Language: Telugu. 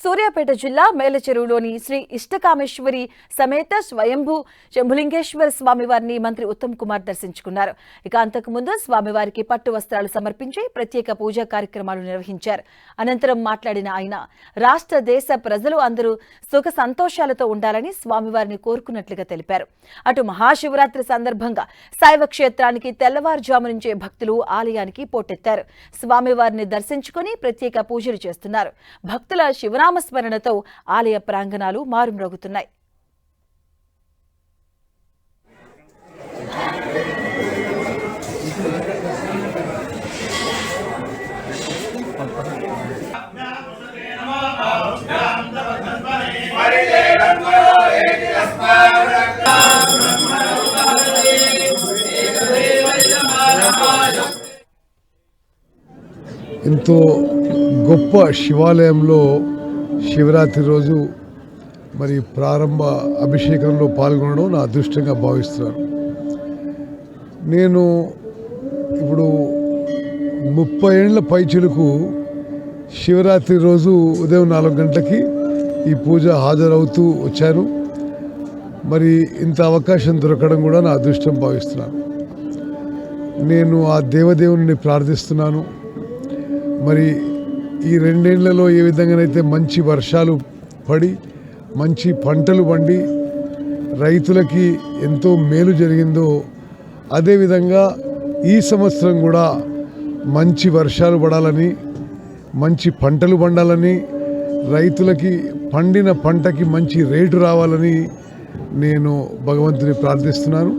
సూర్యాపేట జిల్లా మేలచెరువులోని శ్రీ ఇష్టకామేశ్వరి సమేత స్వయంభూ శంభులింగేశ్వర స్వామివారిని మంత్రి ఉత్తమ్ కుమార్ దర్శించుకున్నారు. ఇక అంతకుముందు స్వామివారికి పట్టు వస్త్రాలు సమర్పించి ప్రత్యేక పూజా కార్యక్రమాలు నిర్వహించారు. అనంతరం మాట్లాడిన ఆయన రాష్ట్ర దేశ ప్రజలు అందరూ సుఖ సంతోషాలతో ఉండాలని స్వామివారిని కోరుకున్నట్లుగా తెలిపారు. అటు మహాశివరాత్రి సందర్భంగా శైవ క్షేత్రానికి తెల్లవారుజాము నుంచే భక్తులు ఆలయానికి పోటెత్తారు. స్వామివారిని దర్శించుకుని ప్రత్యేక పూజలు చేస్తున్నారు. భక్తుల శివనామస్మరణతో ఆలయ ప్రాంగణాలు మారుమ్రోగుతున్నాయి. ఎంతో గొప్ప శివాలయంలో శివరాత్రి రోజు మరి ప్రారంభ అభిషేకంలో పాల్గొనడం నా అదృష్టంగా భావిస్తున్నాను. నేను ఇప్పుడు 30 ఏళ్ల పైచిలుకు శివరాత్రి రోజు ఉదయం 4 గంటలకి ఈ పూజ హాజరవుతూ వచ్చాను. మరి ఇంత అవకాశం దొరకడం కూడా నా అదృష్టం భావిస్తున్నాను. నేను ఆ దేవదేవుని ప్రార్థిస్తున్నాను. మరి ఈ 2 ఏళ్లలో ఏ విధంగానైతే మంచి వర్షాలు పడి మంచి పంటలు పండి రైతులకి ఎంతో మేలు జరిగిందో అదేవిధంగా ఈ సంవత్సరం కూడా మంచి వర్షాలు పడాలని మంచి పంటలు పండాలని రైతులకి పండిన పంటకి మంచి రేటు రావాలని నేను భగవంతుని ప్రార్థిస్తున్నాను.